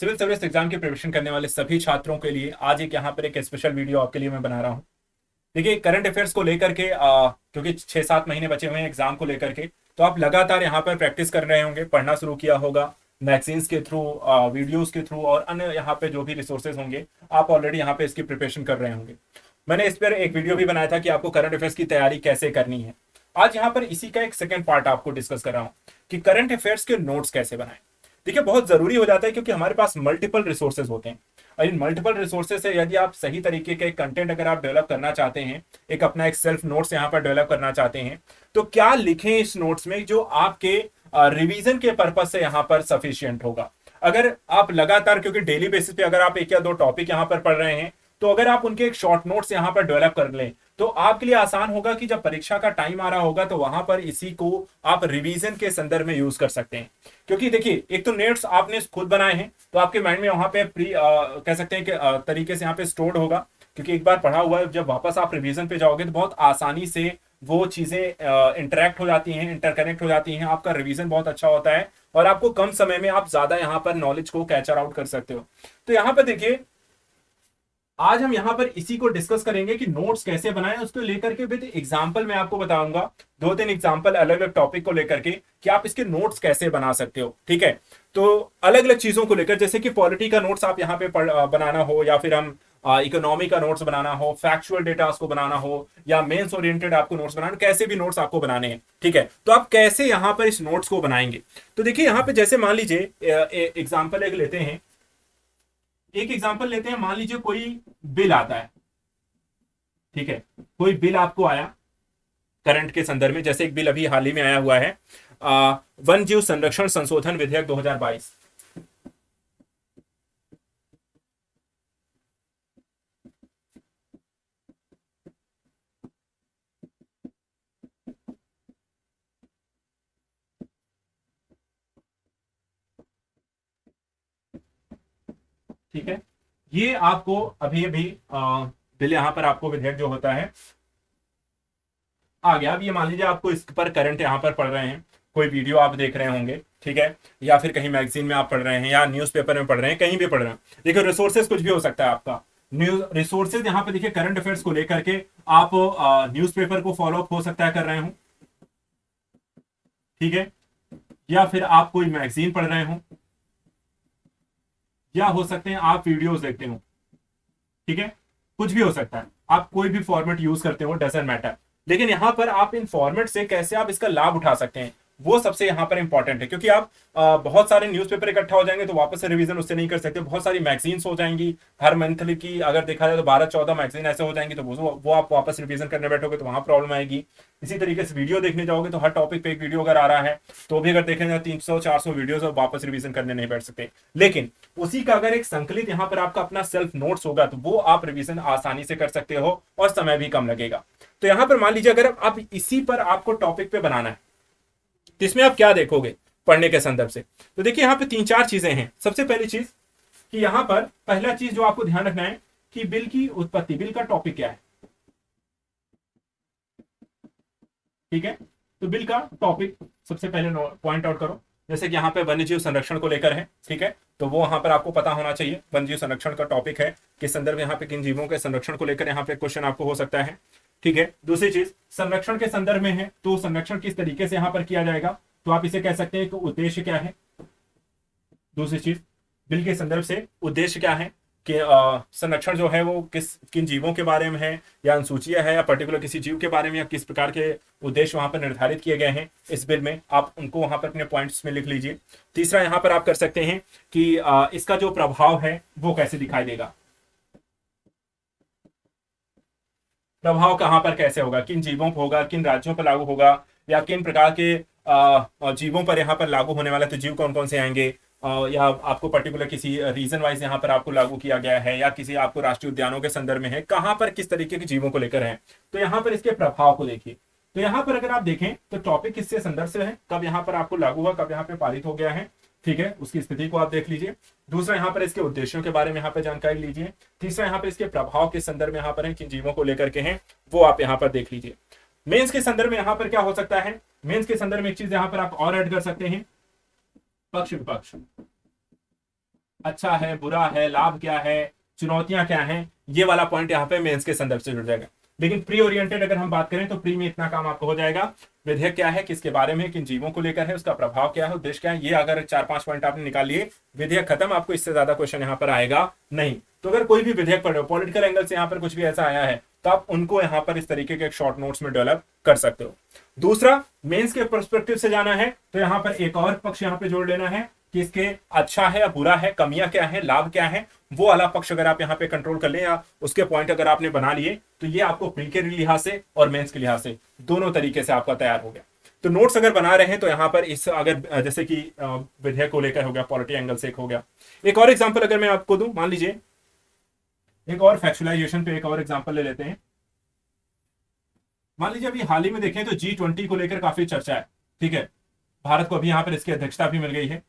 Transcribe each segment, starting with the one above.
Civil service exam की preparation करने वाले सभी छात्रों के लिए आज एक यहाँ पर एक स्पेशल वीडियो आपके लिए मैं बना रहा हूँ। देखिए, करंट अफेयर्स को लेकर के क्योंकि 6-7 महीने बचे हुए हैं एग्जाम को लेकर के, तो आप लगातार यहाँ पर प्रैक्टिस कर रहे होंगे, पढ़ना शुरू किया होगा मैगजीन्स के थ्रू, वीडियोस के थ्रू और अन्य यहाँ पे जो भी रिसोर्सेज होंगे, आप ऑलरेडी यहाँ पे इसकी प्रिपरेशन कर रहे होंगे। मैंने इस पर एक वीडियो भी बनाया था कि आपको करंट अफेयर्स की तैयारी कैसे करनी है। आज यहाँ पर इसी का एक सेकंड पार्ट आपको डिस्कस कर रहा हूँ कि करंट अफेयर्स के नोट्स कैसे बनाएं। देखिए, बहुत जरूरी हो जाता है क्योंकि हमारे पास मल्टीपल रिसोर्सेज होते हैं और इन मल्टीपल रिसोर्सेज से यदि आप सही तरीके के कंटेंट अगर आप डेवलप करना चाहते हैं, एक अपना एक सेल्फ नोट्स यहाँ पर डेवलप करना चाहते हैं, तो क्या लिखें इस नोट्स में जो आपके रिवीजन के पर्पज से यहाँ पर सफिशियंट होगा। अगर आप लगातार, क्योंकि डेली बेसिस पे अगर आप एक या दो टॉपिक यहाँ पर पढ़ रहे हैं, तो अगर आप उनके एक शॉर्ट नोट्स यहाँ पर डेवलप कर लें तो आपके लिए आसान होगा कि जब परीक्षा का टाइम आ रहा होगा तो वहां पर इसी को आप रिवीजन के संदर्भ में यूज कर सकते हैं। क्योंकि देखिए, एक तो नोट्स आपने खुद बनाए हैं तो आपके माइंड में वहां पे कह सकते हैं कि तरीके से यहाँ पे स्टोर्ड होगा, क्योंकि एक बार पढ़ा हुआ है, जब वापस आप रिवीजन पे जाओगे तो बहुत आसानी से वो चीजें इंटरेक्ट हो जाती हैं, इंटरकनेक्ट हो जाती हैं, आपका रिवीजन बहुत अच्छा होता है और आपको कम समय में आप ज्यादा यहाँ पर नॉलेज को कैचर आउट कर सकते हो। तो यहाँ पर देखिए, आज हम यहां पर इसी को डिस्कस करेंगे कि नोट्स कैसे बनाएं, उसको लेकर के विद एग्जांपल मैं आपको बताऊंगा, 2-3 एग्जांपल अलग अलग टॉपिक को लेकर के कि आप इसके नोट्स कैसे बना सकते हो। ठीक है, तो अलग अलग चीजों को लेकर, जैसे कि पॉलिटी का नोट्स आप यहाँ पे बनाना हो, या फिर हम इकोनॉमी का नोट्स बनाना हो, फैक्चुअल डेटा को बनाना हो, या मेंस ओरिएंटेड आपको नोट्स बनाना, कैसे भी नोट्स आपको बनाने हैं। ठीक है, तो आप कैसे यहाँ पर इस नोट्स को बनाएंगे। तो देखिए, यहाँ पे जैसे मान लीजिए एग्जाम्पल एक लेते हैं, एक एग्जांपल लेते हैं, मान लीजिए कोई बिल आता है। ठीक है, कोई बिल आपको आया करंट के संदर्भ में, जैसे एक बिल अभी हाल ही में आया हुआ है, वन जीव संरक्षण संशोधन विधेयक 2022। ठीक है, ये आपको अभी अभी बिल यहाँ पर आपको विधेयक जो होता है आ गया। अब ये मान लीजिए आपको इस पर करंट यहाँ पर पढ़ रहे हैं, कोई वीडियो आप देख रहे होंगे, ठीक है, या फिर कहीं मैगजीन में आप पढ़ रहे हैं या न्यूज़पेपर में पढ़ रहे हैं, कहीं भी पढ़ रहे हैं। देखिए, रिसोर्सेज कुछ भी हो सकता है आपका। न्यूज रिसोर्सेज यहाँ पे देखिए, करंट अफेयर्स को लेकर के आप न्यूज़पेपर को फॉलो अप हो सकता है कर रहे हो, ठीक है, या फिर आप कोई मैगजीन पढ़ रहे हो, या हो सकते हैं आप वीडियोस देखते हो। ठीक है, कुछ भी हो सकता है, आप कोई भी फॉर्मेट यूज करते हो, डजंट मैटर। लेकिन यहां पर आप इन फॉर्मेट से कैसे आप इसका लाभ उठा सकते हैं, वो सबसे यहां पर इंपॉर्टेंट है। क्योंकि आप बहुत सारे न्यूज़पेपर इकट्ठा हो जाएंगे तो वापस से रिवीजन उससे नहीं कर सकते, बहुत सारी मैगजीन्स हो जाएंगी हर मंथली की, अगर देखा जाए तो 12-14 मैगजीन ऐसे हो जाएंगी, तो वो आप वापस रिवीजन करने बैठोगे तो वहां प्रॉब्लम आएगी। इसी तरीके से वीडियो देखने जाओगे तो हर टॉपिक पे एक वीडियो अगर आ रहा है तो भी अगर देखें जाए 300-400 वीडियोस और वापस रिवीजन करने नहीं बैठ सकते। लेकिन उसी का अगर एक संकलित यहाँ पर आपका अपना सेल्फ नोट्स होगा तो वो आप रिवीजन आसानी से कर सकते हो और समय भी कम लगेगा। तो यहां पर मान लीजिए अगर आप इसी पर आपको टॉपिक पे बनाना है तो इसमें आप क्या देखोगे पढ़ने के संदर्भ से। तो देखिए, यहाँ पे 3-4 चीजें हैं। सबसे पहली चीज कि यहाँ पर पहला चीज जो आपको ध्यान रखना है कि बिल की उत्पत्ति, बिल का टॉपिक क्या है। ठीक है, तो बिल का टॉपिक सबसे पहले पॉइंट आउट करो। जैसे कि यहाँ पे वन्यजीव संरक्षण को लेकर है, ठीक है, तो वो यहाँ पर आपको पता होना चाहिए वन्यजीव संरक्षण का टॉपिक है, किस संदर्भ यहाँ पे किन जीवों के संरक्षण को लेकर यहाँ पे क्वेश्चन आपको हो सकता है। ठीक है, दूसरी चीज संरक्षण के संदर्भ में है तो संरक्षण किस तरीके से यहाँ पर किया जाएगा, तो आप इसे कह सकते हैं कि उद्देश्य क्या है। दूसरी चीज, बिल के संदर्भ से उद्देश्य क्या है कि संरक्षण जो है वो किन जीवों के बारे में है, या अनुसूचित है, या पर्टिकुलर किसी जीव के बारे में, या किस प्रकार के उद्देश्य वहां पर निर्धारित किए गए हैं इस बिल में, आप उनको वहां पर अपने पॉइंट्स में लिख लीजिए। तीसरा यहाँ पर आप कर सकते हैं कि इसका जो प्रभाव है वो कैसे दिखाई देगा, प्रभाव कहां पर कैसे होगा, किन जीवों पर होगा, किन राज्यों पर लागू होगा, या किन प्रकार के जीवों पर यहाँ पर लागू होने वाला, तो जीव कौन कौन से आएंगे, या आपको पर्टिकुलर किसी रीजन वाइज यहाँ पर आपको लागू किया गया है, या किसी आपको राष्ट्रीय उद्यानों के संदर्भ में है, कहां पर किस तरीके के जीवों को लेकर है, तो यहाँ पर इसके प्रभाव को देखिए। तो यहाँ पर अगर आप देखें तो टॉपिक किससे संदर्भ से है, कब यहाँ पर आपको लागू हुआ, कब यहाँ पे पारित हो गया है, ठीक है, उसकी स्थिति को आप देख लीजिए। दूसरा, यहाँ पर इसके उद्देश्यों के बारे में यहाँ पर जानकारी लीजिए। तीसरा, यहाँ पर इसके प्रभाव के संदर्भ में यहाँ पर है, किन जीवों को लेकर के हैं, वो आप यहाँ पर देख लीजिए। मेंस के संदर्भ में यहाँ पर क्या हो सकता है, मेंस के संदर्भ में एक चीज यहाँ पर आप और ऐड कर सकते हैं, पक्ष विपक्ष। अच्छा है, बुरा है, लाभ क्या है, चुनौतियां क्या हैं, ये वाला पॉइंट यहाँ पे मेंस के संदर्भ से जुड़ जाएगा। लेकिन प्री ओरिएंटेड अगर हम बात करें तो प्री में इतना काम आपको हो जाएगा, विधेयक क्या है, किसके बारे में, किन जीवों को लेकर है, उसका प्रभाव क्या है, उद्देश्य क्या है, ये अगर 4-5 पॉइंट आपने निकाल लिए, विधेयक खत्म। आपको इससे ज्यादा क्वेश्चन यहाँ पर आएगा नहीं। तो अगर कोई भी विधेयक पढ़ रहे हो, पॉलिटिकल एंगल से यहाँ पर कुछ भी ऐसा आया है, तो आप उनको यहाँ पर इस तरीके के शॉर्ट नोट्स में डेवलप कर सकते हो। दूसरा, मेंस के पर्सपेक्टिव से जाना है तो यहाँ पर एक और पक्ष यहाँ पे जोड़ लेना है कि इसके अच्छा है या बुरा है, कमियां क्या है, लाभ क्या है, वो वाला पक्ष अगर आप यहाँ पे कंट्रोल कर लें या उसके पॉइंट अगर आपने बना लिए, तो ये आपको प्री के लिहाज से और मेंस के लिहाज से दोनों तरीके से आपका तैयार हो गया। तो नोट्स अगर बना रहे हैं तो यहाँ पर इस अगर जैसे कि विधेयक को लेकर हो गया, पॉलिटी एंगल से एक हो गया। एक और एग्जाम्पल अगर मैं आपको दूं, मान लीजिए एक और फैक्चुअलाइजेशन पे एक और एग्जाम्पल ले लेते हैं। मान लीजिए अभी हाल ही में देखें तो G20 को लेकर काफी चर्चा है, ठीक है। भारत को अभी यहाँ पर इसकी अध्यक्षता भी मिल गई है,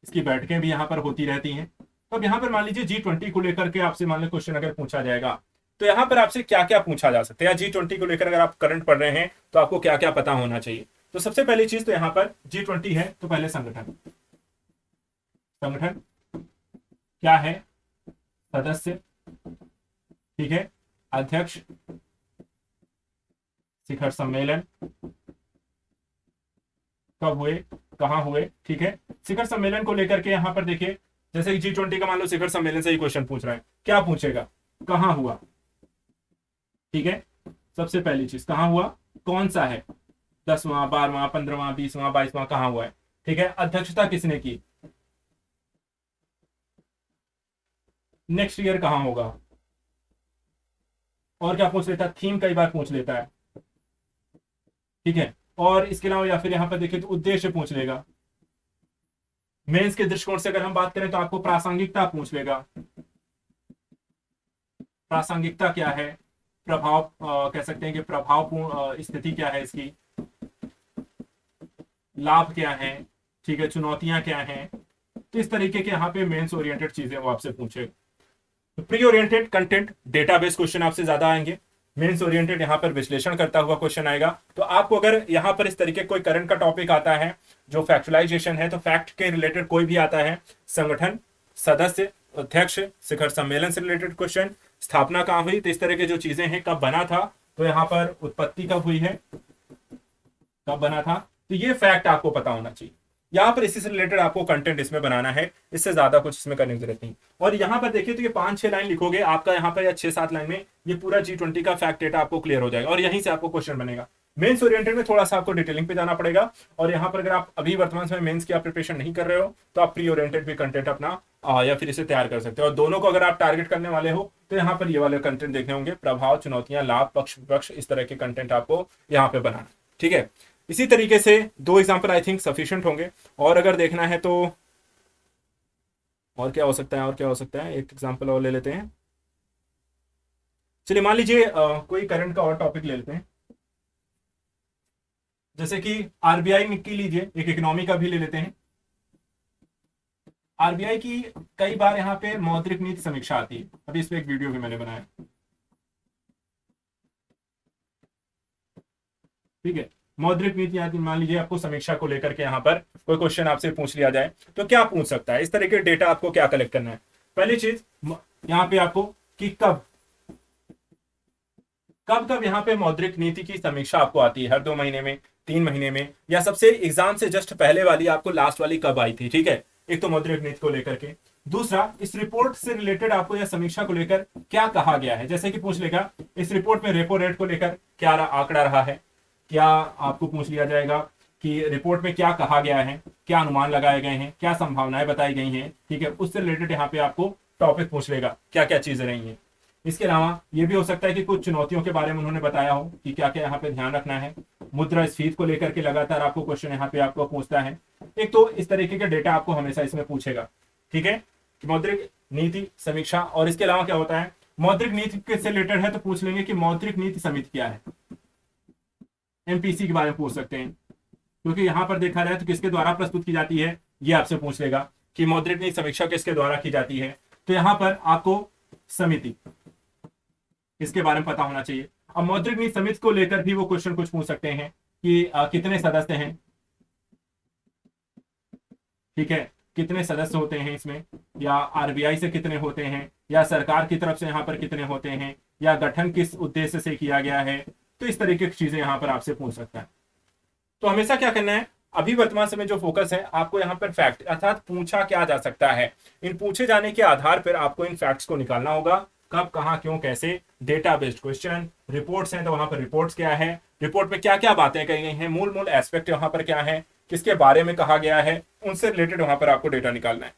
इसकी बैठकें भी यहाँ पर होती रहती हैं। तो अब यहाँ पर मान लीजिए G20 को लेकर के आपसे मान लीजिए क्वेश्चन अगर पूछा जाएगा, तो यहाँ पर आपसे क्या क्या पूछा जा सकता है, या G20 को लेकर अगर आप करंट पढ़ रहे हैं तो आपको क्या क्या पता होना चाहिए। तो सबसे पहली चीज तो यहाँ पर G20 है तो पहले संगठन, संगठन क्या है, सदस्य, ठीक है, अध्यक्ष, शिखर सम्मेलन कब हुए, कहां हुए, ठीक है। शिखर सम्मेलन को लेकर के यहां पर देखिए, जैसे कि G20 का मान लो शिखर सम्मेलन से ही क्वेश्चन पूछ रहा है, क्या पूछेगा, कहां हुआ, ठीक है। सबसे पहली चीज कहां हुआ, कौन सा है, 10वां, 12वां, 15वां, 20वां, 22वां, कहां हुआ है, ठीक है। अध्यक्षता किसने की, नेक्स्ट ईयर कहां होगा, और क्या पूछ लेता है, थीम कई बार पूछ लेता है, ठीक है। और इसके अलावा या फिर यहां पर देखिए तो उद्देश्य पूछ लेगा। मेंस के दृष्टिकोण से अगर हम बात करें तो आपको प्रासंगिकता पूछ लेगा, प्रासंगिकता क्या है, प्रभाव कह सकते हैं कि प्रभावपूर्ण स्थिति क्या है इसकी, लाभ क्या है, ठीक है, चुनौतियां क्या हैं। तो इस तरीके के यहाँ पे मेंस ओरिएंटेड चीजें वो आपसे पूछे। तो pre oriented content database question आपसे ज्यादा आएंगे, मेंस ओरिएंटेड यहाँ पर विश्लेषण करता हुआ क्वेश्चन आएगा। तो आपको अगर यहाँ पर इस तरीके कोई करंट का टॉपिक आता है जो फैक्चुअलाइजेशन है, तो फैक्ट के रिलेटेड कोई भी आता है, संगठन, सदस्य, अध्यक्ष, शिखर सम्मेलन से रिलेटेड क्वेश्चन, स्थापना कहाँ हुई, तो इस तरह की जो चीजें हैं, कब बना था, तो यहाँ पर उत्पत्ति कब हुई है, कब बना था, तो ये फैक्ट आपको पता होना चाहिए। यहाँ पर इसी से रिलेटेड आपको कंटेंट इसमें बनाना है, इससे ज्यादा कुछ इसमें करने की जरूरत नहीं। और यहाँ पर देखिए तो ये 5-6 लाइन लिखोगे आपका यहाँ पर, या 6-7 लाइन में ये पूरा G20 का फैक्ट डेटा आपको क्लियर हो जाएगा और यहीं से आपको क्वेश्चन बनेगा। मेंस ओरिएंटेड में थोड़ा सा आपको डिटेलिंग पे जाना पड़ेगा, और यहाँ पर अगर आप अभी वर्तमान समय मेंस की आप प्रिपरेशन नहीं कर रहे हो तो आप प्री ओरिएंटेड भी कंटेंट अपना या फिर इसे तैयार कर सकते हो। और दोनों को अगर आप टारगेट करने वाले हो तो यहाँ पर ये वाले कंटेंट देखने होंगे, प्रभाव, चुनौतियां, लाभ, पक्ष विपक्ष, इस तरह के कंटेंट आपको यहाँ पे बनाना, ठीक है। इसी तरीके से 2 एग्जाम्पल आई थिंक सफिशिएंट होंगे। और अगर देखना है तो और क्या हो सकता है, और क्या हो सकता है, एक एग्जाम्पल और ले लेते हैं। चलिए मान लीजिए कोई करंट का और टॉपिक ले लेते हैं, जैसे कि आरबीआई की लीजिए, एक इकोनॉमी का भी ले लेते हैं। आरबीआई की कई बार यहाँ पे मौद्रिक नीति समीक्षा आती है, अभी इस पे एक वीडियो भी मैंने बनाया, ठीक है। मौद्रिक नीति आती, मान लीजिए आपको समीक्षा को लेकर के यहाँ पर कोई क्वेश्चन आपसे पूछ लिया जाए तो क्या पूछ सकता है, इस तरह के डेटा आपको क्या कलेक्ट करना है। पहली चीज यहाँ पे आपको कि कब कब कब यहाँ पे मौद्रिक नीति की समीक्षा आपको आती है, हर 2 महीने में, 3 महीने में, या सबसे एग्जाम से जस्ट पहले वाली आपको लास्ट वाली कब आई थी, ठीक है। एक तो मौद्रिक नीति को लेकर के, दूसरा इस रिपोर्ट से रिलेटेड आपको या समीक्षा को लेकर क्या कहा गया है। जैसे कि पूछ लेगा इस रिपोर्ट में रेपो रेट को लेकर क्या आंकड़ा रहा है, क्या आपको पूछ लिया जाएगा कि रिपोर्ट में क्या कहा गया है, क्या अनुमान लगाए गए हैं, क्या संभावनाएं बताई गई हैं, ठीक है। उससे रिलेटेड यहाँ पे आपको टॉपिक पूछ लेगा, क्या क्या चीजें रही हैं। इसके अलावा ये भी हो सकता है कि कुछ चुनौतियों के बारे में उन्होंने बताया हो कि क्या क्या यहाँ पे ध्यान रखना है। मुद्रास्फीति को लेकर के लगातार आपको क्वेश्चन यहाँ पे आपको पूछता है। एक तो इस तरीके के डेटा आपको हमेशा इसमें पूछेगा, ठीक है, कि मौद्रिक नीति समीक्षा। और इसके अलावा क्या होता है, मौद्रिक नीति से रिलेटेड है तो पूछ लेंगे कि मौद्रिक नीति समिति क्या है, एमपीसी के बारे में पूछ सकते हैं, क्योंकि यहाँ पर देखा जाए तो किसके द्वारा प्रस्तुत की जाती है, ये आपसे पूछ लेगा कि मौद्रिक नीति समीक्षा किसके द्वारा की जाती है। तो यहाँ पर आपको समिति इसके बारे में पता होना चाहिए। अब मौद्रिक नीति समिति को लेकर भी वो क्वेश्चन कुछ पूछ सकते हैं कि कितने सदस्य हैं, ठीक है, कितने सदस्य होते हैं इसमें, या आरबीआई से कितने होते हैं, या सरकार की तरफ से यहाँ पर कितने होते हैं, या गठन किस उद्देश्य से किया गया है। तो इस तरीके की चीजें यहाँ पर आपसे पूछ सकता है। तो हमेशा क्या करना है, अभी वर्तमान समय जो फोकस है आपको यहाँ पर फैक्ट अर्थात पूछा क्या जा सकता है, इन पूछे जाने के आधार पर आपको इन फैक्ट्स को निकालना होगा। कब, कहां, क्यों, कैसे, डेटा बेस्ड क्वेश्चन, रिपोर्ट्स हैं तो वहां पर रिपोर्ट्स क्या है, रिपोर्ट में क्या क्या बातें कही गई हैं, मूल मूल एस्पेक्ट वहां पर क्या है, किसके बारे में कहा गया है, उनसे रिलेटेड वहां पर आपको डेटा निकालना है।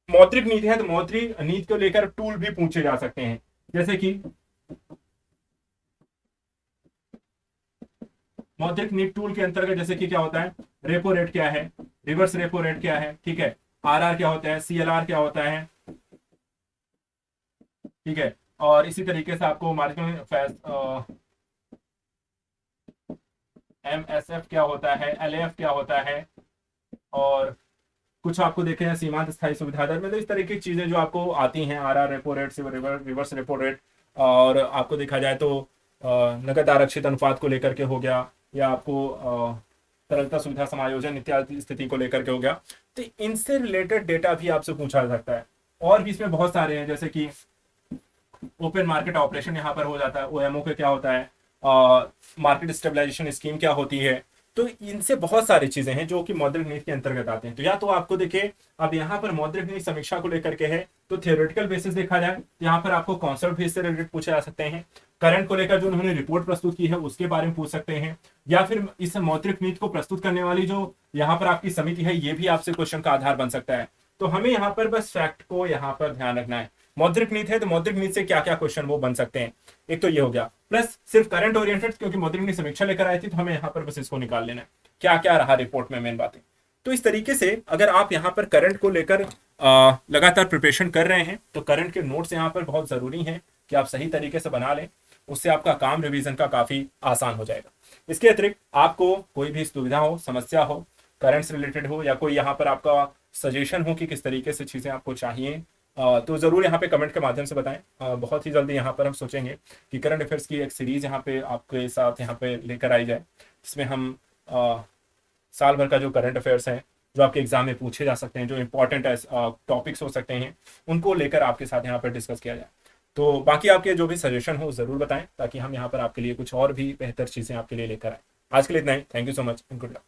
मौद्रिक नीति है तो मौद्रिक नीति को लेकर टूल भी पूछे जा सकते हैं, जैसे कि मौद्रिक नीति टूल के अंतर्गत जैसे कि क्या होता है, रेपो रेट क्या है, रिवर्स रेपो रेट क्या है, ठीक है, आरआर क्या होता है, सीएलआर क्या होता है, ठीक है। और इसी तरीके से आपको मार्जिनल एमएसएफ क्या होता है, एलएएफ क्या होता है, और कुछ आपको देखे हैं सीमांत स्थायी सुविधा दर में। तो इस तरह की चीजें जो आपको आती हैं, आरआर, रेपो रेट से रिवर्स रेपो रेट, और आपको देखा जाए तो नकद आरक्षित अनुपात को लेकर के हो गया, या आपको तरलता सुविधा समायोजन इत्यादि स्थिति को लेकर के हो गया। तो इनसे रिलेटेड डेटा भी आपसे पूछा जा सकता है। और भी इसमें बहुत सारे हैं, जैसे कि ओपन मार्केट ऑपरेशन यहाँ पर हो जाता है, ओएमओ का क्या होता है, मार्केट स्टेबलाइजेशन स्कीम क्या होती है। तो इनसे बहुत सारी चीजें हैं जो कि मौद्रिक नीति के अंतर्गत आते हैं। तो या तो आपको देखिए, अब यहाँ पर मौद्रिक नीति समीक्षा को लेकर के है तो थियोरेटिकल बेसिस देखा जाए, यहाँ पर आपको कॉन्सेप्ट भी इससे रिलेटेड पूछे जा सकते हैं, करंट को लेकर जो उन्होंने रिपोर्ट प्रस्तुत की है उसके बारे में पूछ सकते हैं, या फिर इस मौद्रिक नीति को प्रस्तुत करने वाली जो यहाँ पर आपकी समिति है ये भी आपसे क्वेश्चन का आधार बन सकता है। तो हमें यहाँ पर बस फैक्ट को यहाँ पर ध्यान रखना है। मौद्रिक नीति है तो मौद्रिक नीति से क्या क्या क्वेश्चन वो बन सकते हैं, एक तो ये हो गया, प्लस सिर्फ करंट ओरिएंटेड, क्योंकि मौद्रिक नीति समीक्षा लेकर आई थी तो हमें यहाँ पर बस इसको निकाल लेना है, क्या क्या रहा रिपोर्ट में मेन बातें। तो इस तरीके से अगर आप यहाँ पर करंट को लेकर लगातार प्रिपरेशन कर रहे हैं तो करंट के नोट्स यहाँ पर बहुत जरूरी हैं कि आप सही तरीके से बना लें, उससे आपका काम रिवीजन का काफी आसान हो जाएगा। इसके अतिरिक्त आपको कोई भी सुविधा हो, समस्या हो, करंट से रिलेटेड हो, या कोई यहाँ पर आपका सजेशन हो कि किस तरीके से चीजें आपको चाहिए, तो जरूर यहाँ पे कमेंट के माध्यम से बताएं। बहुत ही जल्दी यहाँ पर हम सोचेंगे कि करंट अफेयर्स की एक सीरीज यहाँ पे आपके साथ यहाँ पे लेकर आई जाए, जिसमें हम साल भर का जो करंट अफेयर्स हैं जो आपके एग्जाम में पूछे जा सकते हैं, जो इंपॉर्टेंट टॉपिक्स हो सकते हैं, उनको लेकर आपके साथ यहाँ पर डिस्कस किया जाए। तो बाकी आपके जो भी सजेशन हो जरूर बताएं, ताकि हम यहाँ पर आपके लिए कुछ और भी बेहतर चीजें आपके लिए लेकर आए। आज के लिए इतना ही। Thank you so much and good luck.